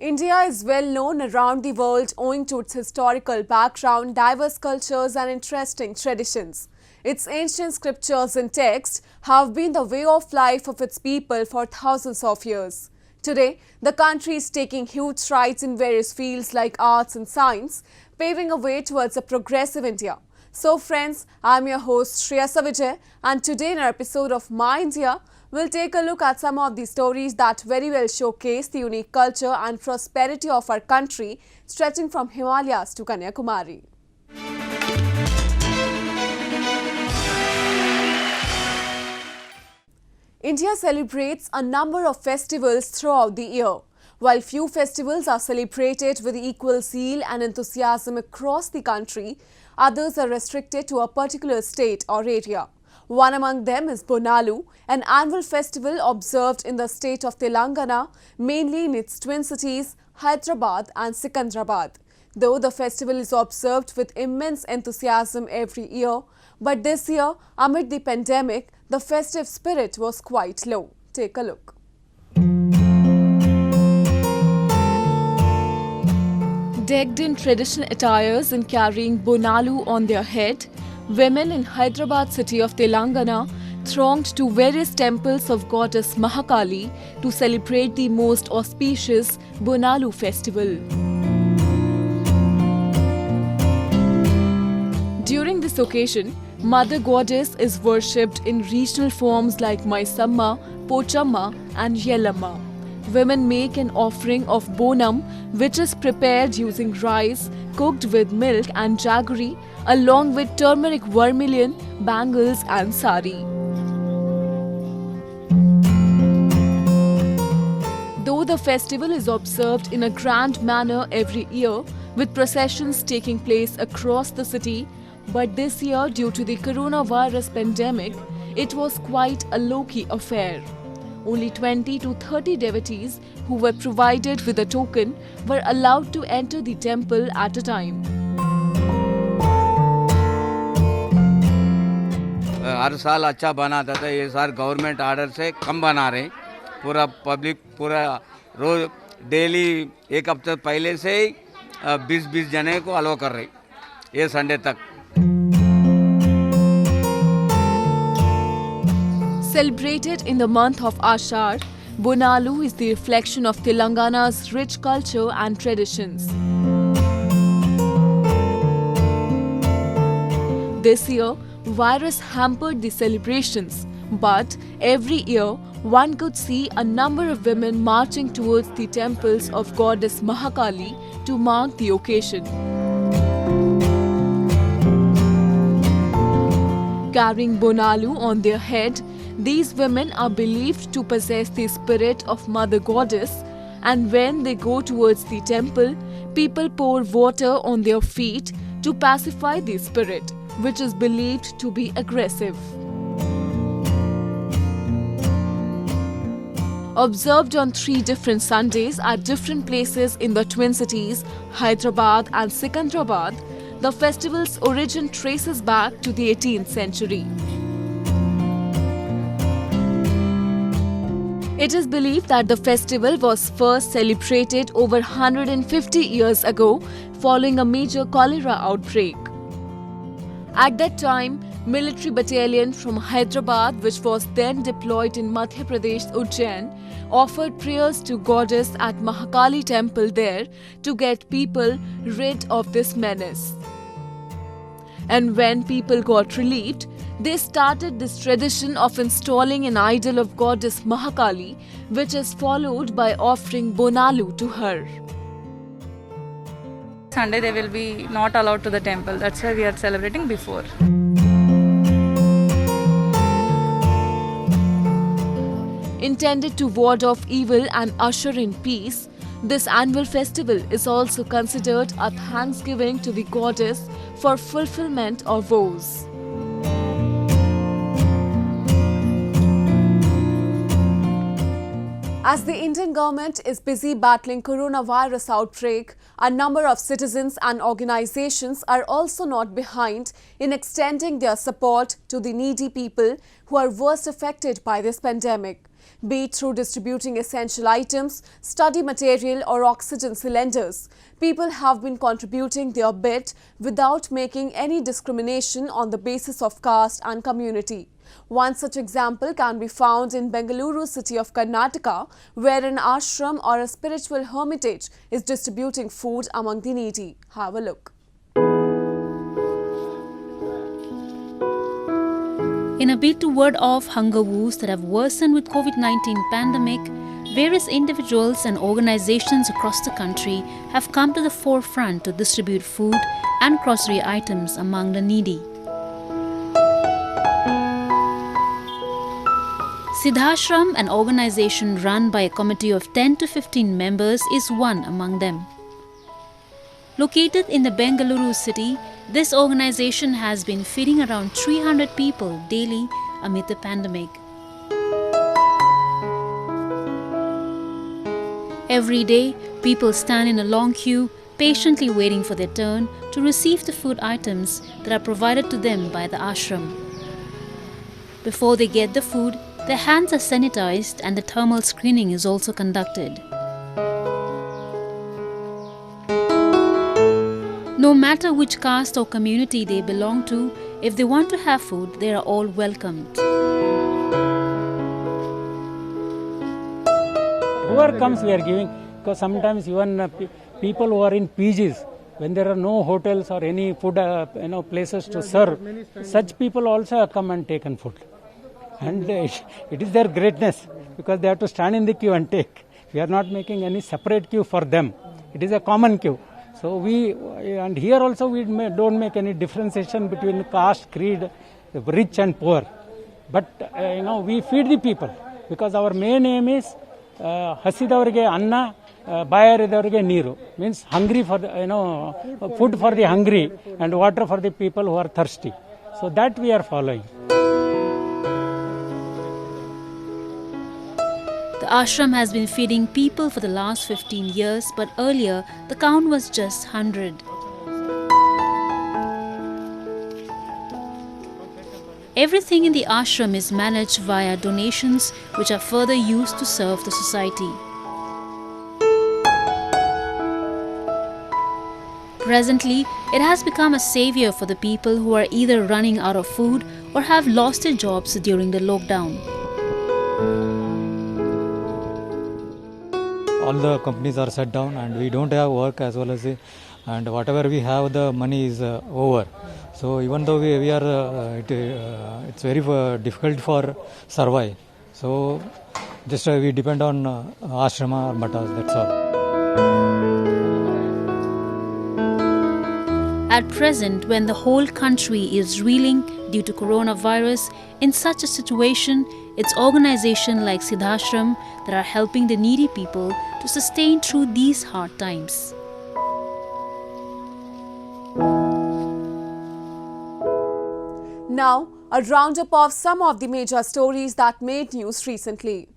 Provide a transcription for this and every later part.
India is well known around the world owing to its historical background, diverse cultures and interesting traditions. Its ancient scriptures and texts have been the way of life of its people for thousands of years. Today, the country is taking huge strides in various fields like arts and science, paving a way towards a progressive India. So friends, I'm your host Shreya Savijay, and today in our episode of My India, we'll take a look at some of the stories that very well showcase the unique culture and prosperity of our country, stretching from Himalayas to Kanyakumari. India celebrates a number of festivals throughout the year. While few festivals are celebrated with equal zeal and enthusiasm across the country, others are restricted to a particular state or area. One among them is Bonalu, an annual festival observed in the state of Telangana, mainly in its twin cities, Hyderabad and Sikandrabad. Though the festival is observed with immense enthusiasm every year, but this year, amid the pandemic, the festive spirit was quite low. Take a look. Decked in traditional attires and carrying Bonalu on their head, women in Hyderabad city of Telangana thronged to various temples of goddess Mahakali to celebrate the most auspicious Bonalu festival. During this occasion, Mother Goddess is worshipped in regional forms like Maisamma, Pochamma and Yellamma. Women make an offering of bonum, which is prepared using rice, cooked with milk and jaggery, along with turmeric vermilion, bangles and sari. Though the festival is observed in a grand manner every year, with processions taking place across the city, but this year, due to the coronavirus pandemic, it was quite a low-key affair. Only 20 to 30 devotees who were provided with a token were allowed to enter the temple at a time. हर साल अच्छा बनाता था, ये साल government order से कम बना रहे हैं। पूरा पब्लिक पूरा रोज डेली एक हफ्ते पहले से ही 20-20 जने को अलाउ कर रहे ये संडे तक। Celebrated in the month of Ashar, Bonalu is the reflection of Telangana's rich culture and traditions. This year, virus hampered the celebrations, but every year one could see a number of women marching towards the temples of goddess Mahakali to mark the occasion. Carrying Bonalu on their head, these women are believed to possess the spirit of Mother Goddess, and when they go towards the temple, people pour water on their feet to pacify the spirit, which is believed to be aggressive. Observed on 3 different Sundays at different places in the twin cities, Hyderabad and Sikandrabad, the festival's origin traces back to the 18th century. It is believed that the festival was first celebrated over 150 years ago following a major cholera outbreak. At that time, military battalion from Hyderabad, which was then deployed in Madhya Pradesh, Ujjain, offered prayers to goddess at Mahakali temple there to get people rid of this menace. And when people got relieved, they started this tradition of installing an idol of goddess Mahakali, which is followed by offering Bonalu to her. Sunday they will be not allowed to the temple. That's why we are celebrating before. Intended to ward off evil and usher in peace, this annual festival is also considered a thanksgiving to the goddess for fulfillment of vows. As the Indian government is busy battling coronavirus outbreak, a number of citizens and organizations are also not behind in extending their support to the needy people who are worst affected by this pandemic. be it through distributing essential items, study material or oxygen cylinders. People have been contributing their bit without making any discrimination on the basis of caste and community. One such example can be found in Bengaluru city of Karnataka, where an ashram or a spiritual hermitage is distributing food among the needy. Have a look. In a bid to ward off hunger woes that have worsened with COVID-19 pandemic, various individuals and organizations across the country have come to the forefront to distribute food and grocery items among the needy. Siddhashram, an organization run by a committee of 10 to 15 members, is one among them. Located in the Bengaluru city, this organization has been feeding around 300 people daily amid the pandemic. Every day, people stand in a long queue, patiently waiting for their turn to receive the food items that are provided to them by the ashram. Before they get the food, their hands are sanitized and the thermal screening is also conducted. No matter which caste or community they belong to, if they want to have food, they are all welcomed. Whoever comes, we are giving, because sometimes even people who are in PGs, when there are no hotels or any food places to serve, such people also have come and taken food. And it is their greatness, because they have to stand in the queue and take. We are not making any separate queue for them. It is a common queue. So and here also we don't make any differentiation between caste, creed, rich and poor. But we feed the people, because our main aim is hasidavarige anna, bayaridavarige neeru, means hungry for the, food for the hungry and water for the people who are thirsty. So that we are following. The ashram has been feeding people for the last 15 years, but earlier the count was just 100. Everything in the ashram is managed via donations, which are further used to serve the society. Presently, it has become a savior for the people who are either running out of food or have lost their jobs during the lockdown. All the companies are shut down and we don't have work as well as and whatever we have, the money is over. So even though we are it's very difficult for survive. So just we depend on ashrama or matas, that's all. At present, when the whole country is reeling due to coronavirus, in such a situation, it's organizations like Siddhashram that are helping the needy people to sustain through these hard times. Now, a roundup of some of the major stories that made news recently.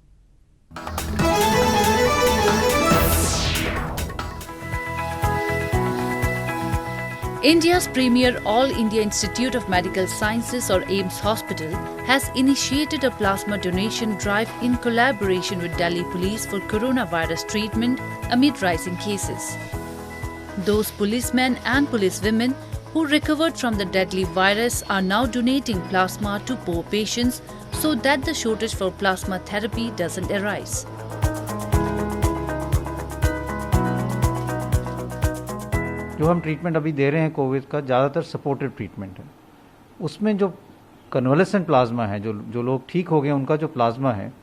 India's premier All India Institute of Medical Sciences or AIIMS Hospital has initiated a plasma donation drive in collaboration with Delhi Police for coronavirus treatment amid rising cases. Those policemen and policewomen who recovered from the deadly virus are now donating plasma to poor patients so that the shortage for plasma therapy doesn't arise. जो हम treatment अभी दे रहे हैं Covid का, ज़्यादातर supportive treatment है. उसमें जो कन्वलेसेंट प्लाज्मा है, जो लोग ठीक हो गए उनका जो प्लाज्मा है,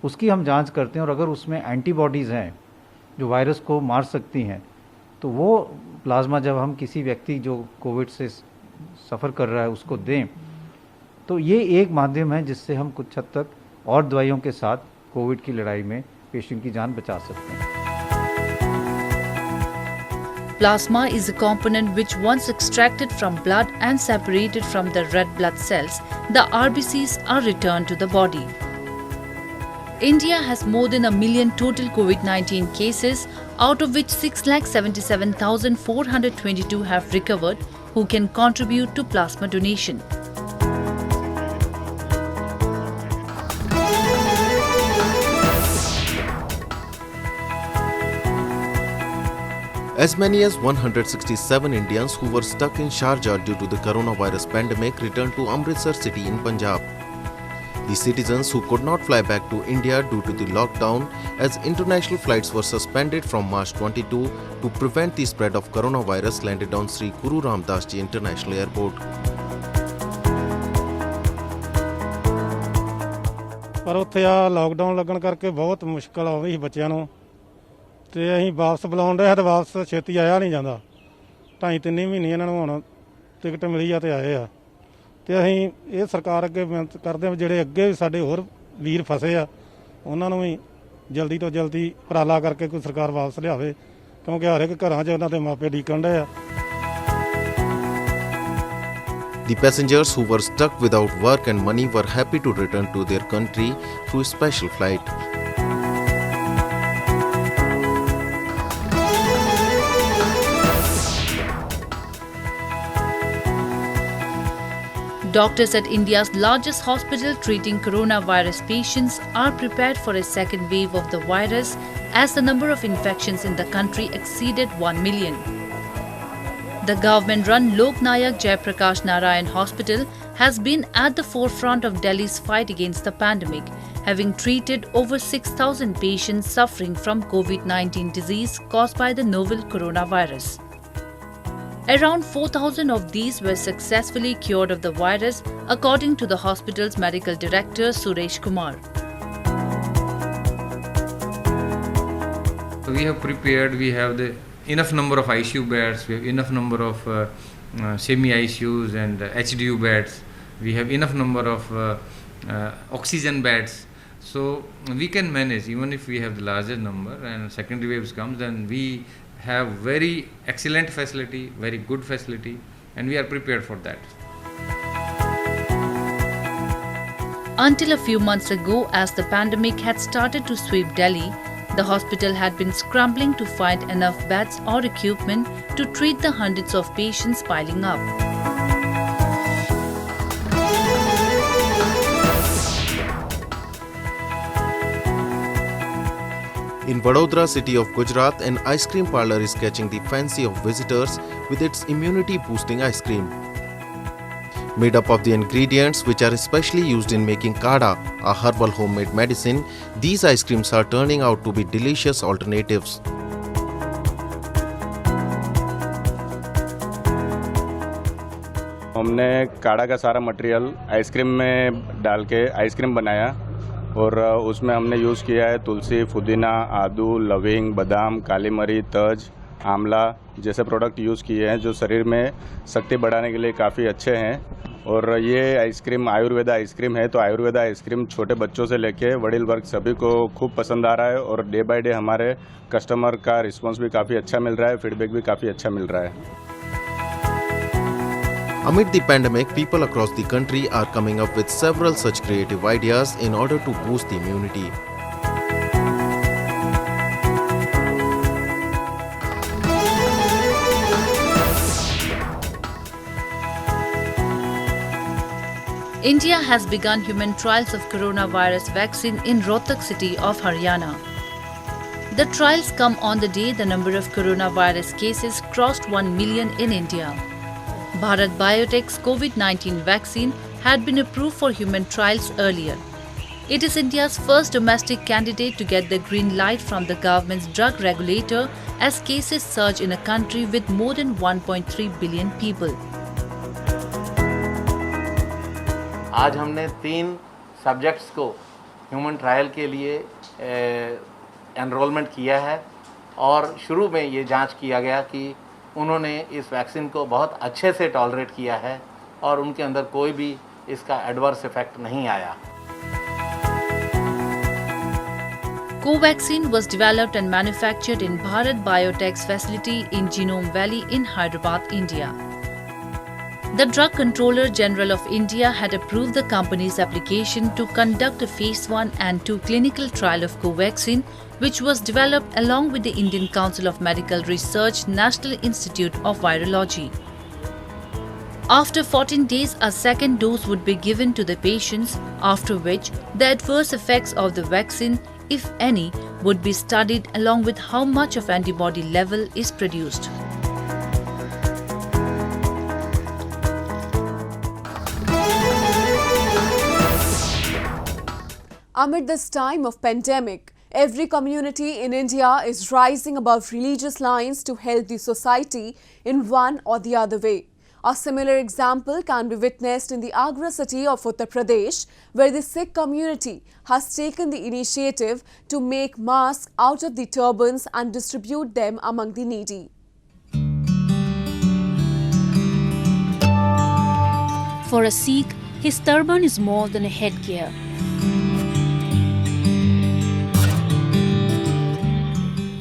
उसकी हम जांच करते हैं और अगर उसमें एंटीबॉडीज़ हैं जो वायरस को मार सकती हैं, तो वो प्लाज्मा जब हम किसी व्यक्ति जो कोविड से सफ़र कर रहा है उसको दें, तो ये एक माध्यम है जिससे हम कुछ हद तक और दवाइयों के साथ कोविड की लड़ाई में पेशेंट की जान बचा सकते हैं. Plasma is a component which once extracted from blood and separated from the red blood cells, the RBCs are returned to the body. India has more than 1 million total COVID-19 cases, out of which 6,77,422 have recovered, who can contribute to plasma donation. As many as 167 Indians who were stuck in Sharjah due to the coronavirus pandemic returned to Amritsar city in Punjab. The citizens who could not fly back to India due to the lockdown, as international flights were suspended from March 22 to prevent the spread of coronavirus, landed on Sri Guru Ram Das Ji International Airport. ਪਰ ਉੱਥੇ ਆ lockdown ਲੱਗਣ ਕਰਕੇ ਬਹੁਤ ਮੁਸ਼ਕਲ ਆਉਂਦੀ ਸੀ ਬੱਚਿਆਂ ਨੂੰ ਤੇ ਅਸੀਂ ਵਾਪਸ ਬੁਲਾਉਣ ਰਹੇ ਤੇ ਵਾਪਸ ਛੇਤੀ ਆਇਆ ਨਹੀਂ ਜਾਂਦਾ 2.5-3 ਮਹੀਨੇ ਇਹਨਾਂ ਨੂੰ ਹੁਣ ਟਿਕਟ ਮਿਲੀ ਆ ਤੇ ਆਏ ਆ ਤੇ ਅਸੀਂ ਇਹ ਸਰਕਾਰ ਅੱਗੇ ਬੇਨਤੀ ਕਰਦੇ ਹਾਂ ਜਿਹੜੇ ਅੱਗੇ ਵੀ ਸਾਡੇ ਹੋਰ ਵੀਰ ਫਸੇ ਆ ਉਹਨਾਂ ਨੂੰ ਵੀ ਜਲਦੀ ਤੋਂ ਜਲਦੀ ਉਪਰਾਲਾ ਕਰਕੇ ਕੋਈ ਸਰਕਾਰ ਵਾਪਸ ਲਿਆਵੇ ਕਿਉਂਕਿ ਹਰ ਇੱਕ ਘਰਾਂ 'ਚ ਉਹਨਾਂ ਦੇ ਮਾਪੇ ਡੀਕਣ ਡਏ ਆ The passengers who were stuck without work and money were happy to return to their country through a special flight. Doctors at India's largest hospital treating coronavirus patients are prepared for a second wave of the virus as the number of infections in the country exceeded 1 million. The government-run Lok Nayak Jayaprakash Narayan Hospital has been at the forefront of Delhi's fight against the pandemic, having treated over 6,000 patients suffering from COVID-19 disease caused by the novel coronavirus. Around 4,000 of these were successfully cured of the virus, according to the hospital's medical director Suresh Kumar. We have prepared, we have enough number of ICU beds, we have enough number of semi-ICUs and HDU beds, we have enough number of oxygen beds, so we can manage even if we have the larger number and secondary waves comes, then we have very excellent facility, very good facility, and we are prepared for that. Until a few months ago, as the pandemic had started to sweep Delhi, the hospital had been scrambling to find enough beds or equipment to treat the hundreds of patients piling up. In Vadodara city of Gujarat, an ice cream parlor is catching the fancy of visitors with its immunity-boosting ice cream. Made up of the ingredients which are especially used in making kada, a herbal homemade medicine, these ice creams are turning out to be delicious alternatives. हमने काढ़ा का सारा material ice cream में डाल के ice cream बनाया और उसमें हमने यूज़ किया है तुलसी, पुदीना, आदू, लविंग, बादाम, काली मरी, तज, आंवला जैसे प्रोडक्ट यूज़ किए हैं जो शरीर में शक्ति बढ़ाने के लिए काफ़ी अच्छे हैं। और ये आइसक्रीम आयुर्वेदा आइसक्रीम है, तो आयुर्वेदा आइसक्रीम छोटे बच्चों से लेके वडील वर्ग सभी को खूब पसंद आ रहा है और डे बाय डे हमारे कस्टमर का रिस्पांस भी काफ़ी अच्छा मिल रहा है, फीडबैक भी काफ़ी अच्छा मिल रहा है। Amid the pandemic, people across the country are coming up with several such creative ideas in order to boost the immunity. India has begun human trials of coronavirus vaccine in Rohtak city of Haryana. The trials come on the day the number of coronavirus cases crossed 1 million in India. Bharat Biotech's COVID-19 vaccine had been approved for human trials earlier. It is India's first domestic candidate to get the green light from the government's drug regulator as cases surge in a country with more than 1.3 billion people. आज हमने 3 subjects को human trial के लिए enrolment किया है और शुरू में ये जांच किया गया कि उन्होंने इस वैक्सीन को बहुत अच्छे से टॉलरेट किया है और उनके अंदर कोई भी इसका एडवर्स इफेक्ट नहीं आया। Covaxin was developed and manufactured in Bharat Biotech's facility in Genome Valley in Hyderabad, India. The Drug Controller General of India had approved the company's application to conduct a Phase 1 and 2 clinical trial of Covaxin, which was developed along with the Indian Council of Medical Research, National Institute of Virology. After 14 days, a second dose would be given to the patients, after which the adverse effects of the vaccine, if any, would be studied along with how much of antibody level is produced. Amid this time of pandemic, every community in India is rising above religious lines to help the society in one or the other way. A similar example can be witnessed in the Agra city of Uttar Pradesh, where the Sikh community has taken the initiative to make masks out of the turbans and distribute them among the needy. For a Sikh, his turban is more than a headgear.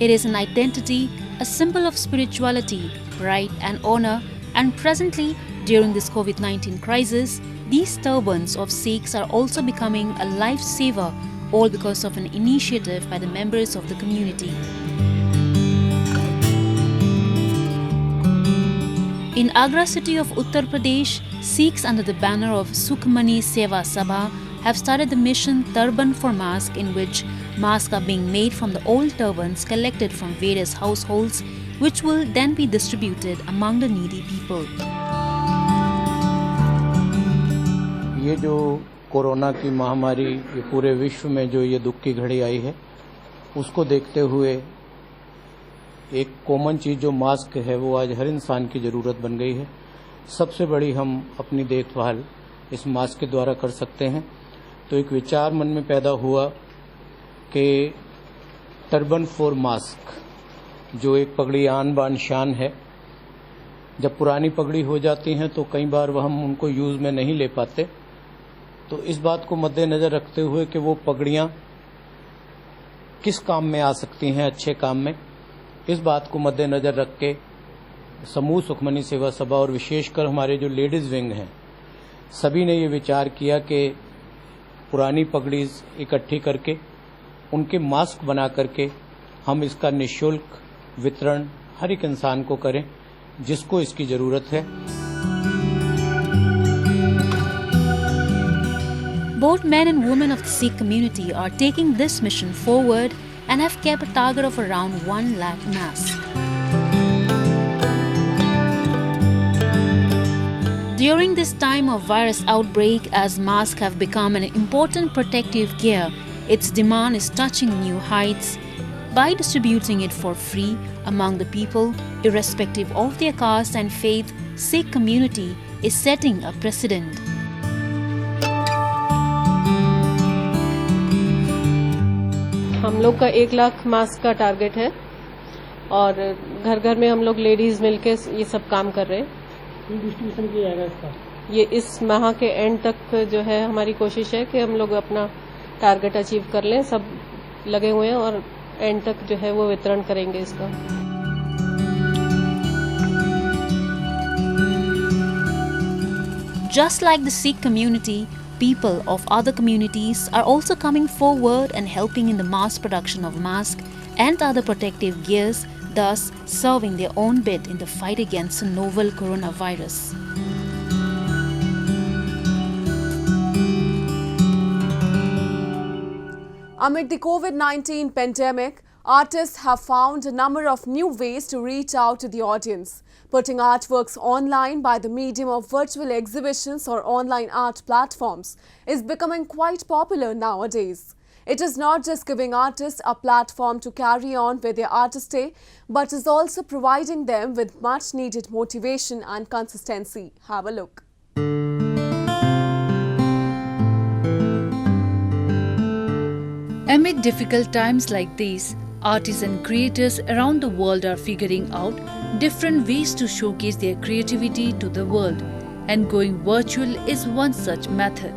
It is an identity, a symbol of spirituality, pride and honor, and presently, during this COVID-19 crisis, these turbans of Sikhs are also becoming a lifesaver, all because of an initiative by the members of the community. In Agra city of Uttar Pradesh, Sikhs under the banner of Sukhmani Seva Sabha have started the mission Turban for Mask, in which masks are being made from the old turbans collected from various households, which will then be distributed among the needy people. ये जो corona की महामारी ये पूरे विश्व में जो ये दुख की घड़ी आई है, उसको देखते हुए एक कॉमन चीज़ जो मास्क है वो आज हर इंसान की ज़रूरत बन गई है। सबसे बड़ी हम अपनी देखभाल इस मास्क के द्वारा कर सकते हैं। तो एक विचार मन में पैदा हुआ कि टर्बन फॉर मास्क, जो एक पगड़ी आन बान शान है, जब पुरानी पगड़ी हो जाती हैं तो कई बार वह हम उनको यूज़ में नहीं ले पाते। तो इस बात को मद्देनज़र रखते हुए कि वो पगड़ियाँ किस काम में आ सकती हैं, अच्छे काम में, इस बात को मद्देनज़र रख के समूह सुखमनी सेवा सभा और विशेषकर हमारे जो लेडीज़ विंग हैं, सभी ने ये विचार किया कि पुरानी पगड़ी इकट्ठी करके उनके मास्क बना करके हम इसका निःशुल्क वितरण हर एक इंसान को करें जिसको इसकी ज़रूरत है। Both men and women of the Sikh community are taking this mission forward and have kept a target of around 1 lakh masks. During this time of virus outbreak, as masks have become an important protective gear, its demand is touching new heights. By distributing it for free among the people, irrespective of their caste and faith, Sikh community is setting a precedent. हम लोग का 1 lakh mask का target है और घर घर में हम लोग लेडीज मिलके ये सब काम कर रहे हैं। डिस्ट्रीब्यूशन किया जाएगा इसका? ये इस माह के एंड तक जो है हमारी कोशिश है कि हम लोग अपना टारगेट अचीव कर लें। सब लगे हुए हैं और एंड तक जो है वो वितरण करेंगे इसका। Just like the Sikh community, people of other communities are also coming forward and helping in the mass production of masks and other protective gears, thus serving their own bit in the fight against the novel coronavirus. Amid the COVID-19 pandemic, artists have found a number of new ways to reach out to the audience. Putting artworks online by the medium of virtual exhibitions or online art platforms is becoming quite popular nowadays. It is not just giving artists a platform to carry on with their artistry, but is also providing them with much needed motivation and consistency. Have a look. Amid difficult times like these, artists and creators around the world are figuring out different ways to showcase their creativity to the world, and going virtual is one such method.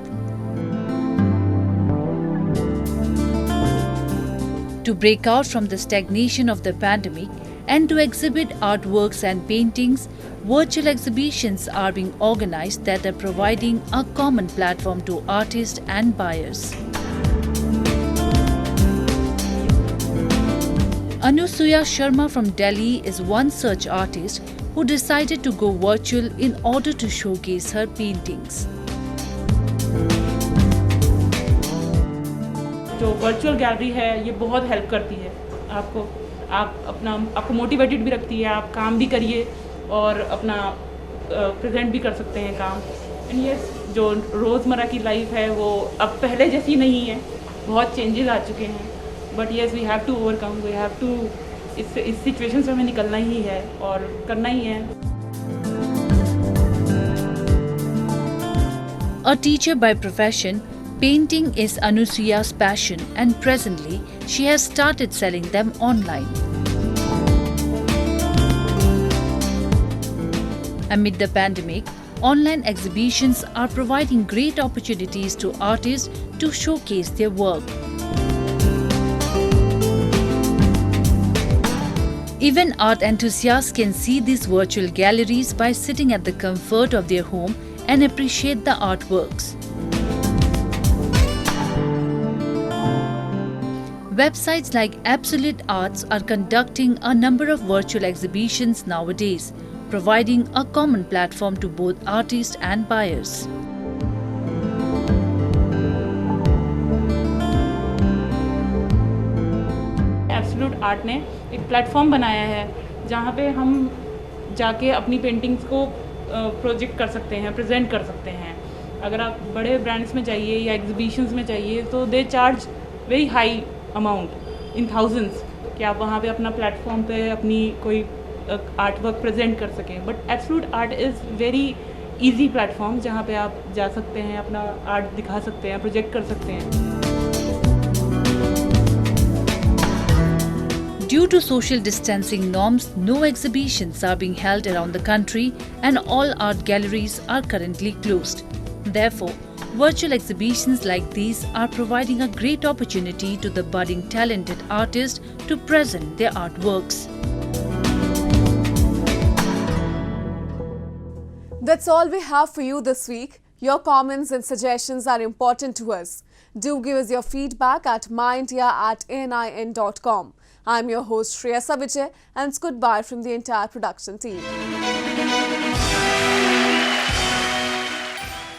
To break out from the stagnation of the pandemic and to exhibit artworks and paintings, virtual exhibitions are being organized that are providing a common platform to artists and buyers. Anusuya Sharma from Delhi is one such artist who decided to go virtual in order to showcase her paintings. जो virtual gallery है ये बहुत help करती है आपको, आपको motivated भी रखती है, आप काम भी करिए और अपना प्रेजेंट भी कर सकते हैं काम। एंड ये जो रोज़मर्रा की लाइफ है वो अब पहले जैसी नहीं है, बहुत चेंजेस आ चुके हैं, but yes we have to overcome, we have to इस सिचुएशन से हमें निकलना ही है और करना ही है। A teacher by profession, painting is Anusuya's passion, and presently she has started selling them online. Amid the pandemic, online exhibitions are providing great opportunities to artists to showcase their work. Even art enthusiasts can see these virtual galleries by sitting at the comfort of their home and appreciate the artworks. Websites like Absolute Arts are conducting a number of virtual exhibitions nowadays, providing a common platform to both artists and buyers. Absolute art ने एक platform बनाया है जहाँ पे हम जाके अपनी paintings को प्रोजेक्ट कर सकते हैं, प्रेजेंट कर सकते हैं। अगर आप बड़े ब्रांड्स में चाहिए या एग्जीबिशंस में चाहिए तो they charge very high amount in thousands कि आप वहाँ पे अपना प्लेटफॉर्म पे अपनी कोई आर्ट वर्क प्रेजेंट कर सकें। But absolute art is very easy platform जहाँ पे आप जा सकते हैं, अपना आर्ट दिखा सकते हैं, प्रोजेक्ट कर सकते हैं। Due to social distancing norms, no exhibitions are being held around the country and all art galleries are currently closed. Therefore, virtual exhibitions like these are providing a great opportunity to the budding talented artists to present their artworks. That's all we have for you this week. Your comments and suggestions are important to us. Do give us your feedback at myndia@anin.com. I'm your host Shreya Savijay and it's goodbye from the entire production team.